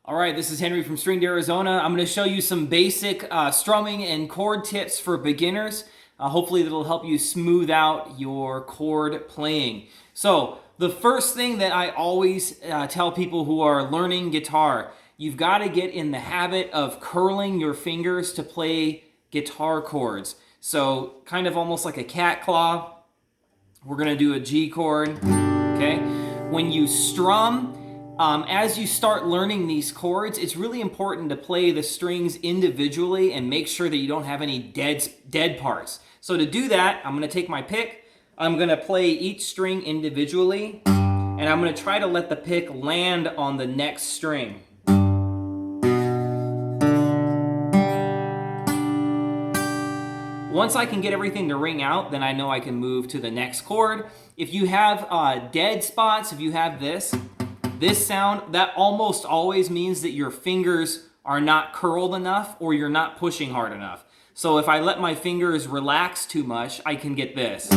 All right, this is Henry from Stringed Arizona. I'm going to show you some basic strumming and chord tips for beginners. Hopefully that'll help you smooth out your chord playing. So the first thing that I always tell people who are learning guitar, you've got to get in the habit of curling your fingers to play guitar chords. So kind of almost like a cat claw. We're going to do a G chord, okay? When you strum, as you start learning these chords, it's really important to play the strings individually and make sure that you don't have any dead parts. So to do that, I'm going to take my pick, I'm going to play each string individually, and I'm going to try to let the pick land on the next string. Once I can get everything to ring out, then I know I can move to the next chord. If you have dead spots, if you have this sound, that almost always means that your fingers are not curled enough or you're not pushing hard enough. So if I let my fingers relax too much, I can get this.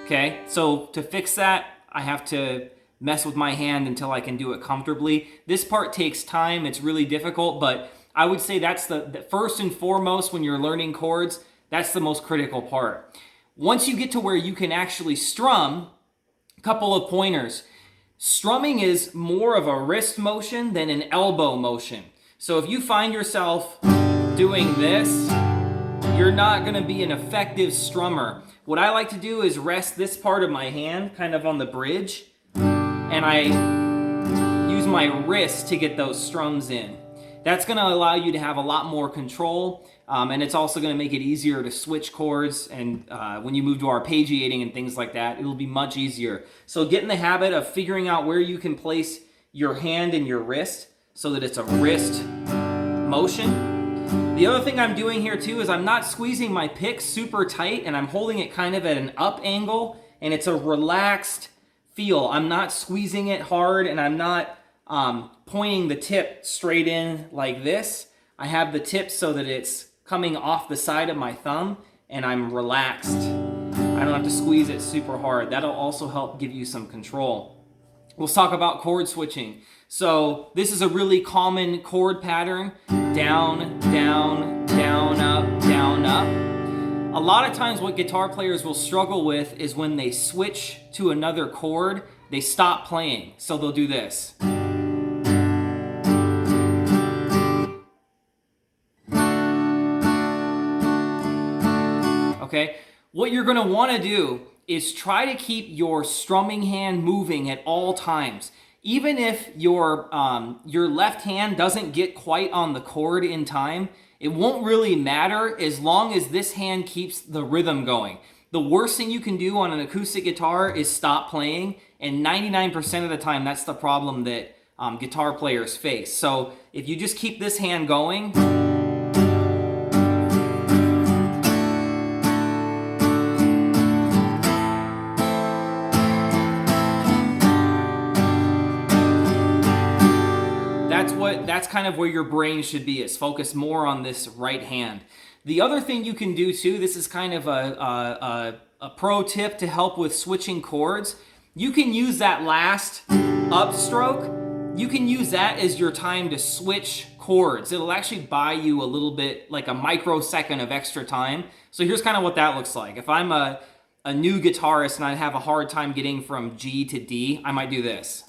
Okay, so to fix that, I have to mess with my hand until I can do it comfortably. This part takes time, it's really difficult, but I would say that's the first and foremost when you're learning chords, that's the most critical part. Once you get to where you can actually strum, a couple of pointers. Strumming is more of a wrist motion than an elbow motion. So if you find yourself doing this, you're not going to be an effective strummer. What I like to do is rest this part of my hand kind of on the bridge, and I use my wrist to get those strums in. That's going to allow you to have a lot more control, and it's also going to make it easier to switch chords, and when you move to arpeggiating and things like that, it'll be much easier. So get in the habit of figuring out where you can place your hand and your wrist so that it's a wrist motion. The other thing I'm doing here too is I'm not squeezing my pick super tight, and I'm holding it kind of at an up angle, and it's a relaxed feel. I'm not squeezing it hard, and I'm not pointing the tip straight in like this. I have the tip so that it's coming off the side of my thumb, and I'm relaxed. I don't have to squeeze it super hard. That'll also help give you some control. We'll talk about chord switching. So this is a really common chord pattern. Down, down, down, up, down, up. A lot of times what guitar players will struggle with is when they switch to another chord, they stop playing. So they'll do this. Okay, what you're going to want to do is try to keep your strumming hand moving at all times. Even if your left hand doesn't get quite on the chord in time, it won't really matter as long as this hand keeps the rhythm going. The worst thing you can do on an acoustic guitar is stop playing, and 99% of the time that's the problem that guitar players face. So if you just keep this hand going, that's kind of where your brain should be, is focus more on this right hand. The other thing you can do too, this is kind of a pro tip to help with switching chords. You can use that last upstroke. You can use that as your time to switch chords. It'll actually buy you a little bit, like a microsecond of extra time. So here's kind of what that looks like. If I'm a new guitarist and I have a hard time getting from G to D, I might do this.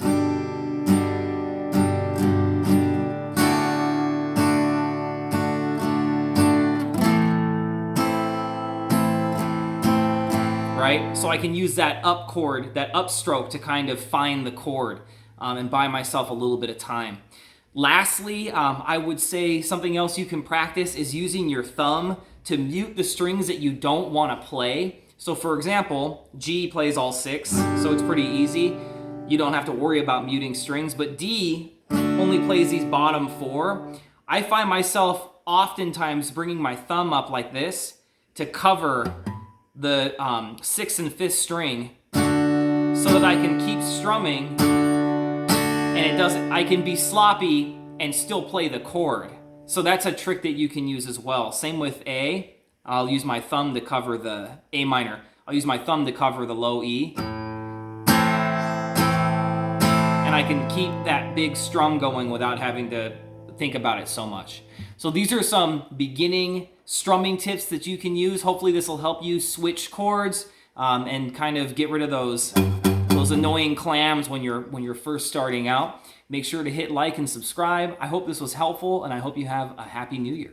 Right? So I can use that up chord, that upstroke, to kind of find the chord and buy myself a little bit of time. Lastly, I would say something else you can practice is using your thumb to mute the strings that you don't want to play. So for example, G plays all 6, so it's pretty easy. You don't have to worry about muting strings, but D only plays these bottom 4. I find myself oftentimes bringing my thumb up like this to cover the 6th and 5th string so that I can keep strumming, and I can be sloppy and still play the chord. So that's a trick that you can use as well. Same with A. I'll use my thumb to cover the A minor. I'll use my thumb to cover the low E. I can keep that big strum going without having to think about it so much. So these are some beginning strumming tips that you can use. Hopefully this will help you switch chords and kind of get rid of those annoying clams when you're first starting out. Make sure to hit like and subscribe. I hope this was helpful, and I hope you have a happy new year.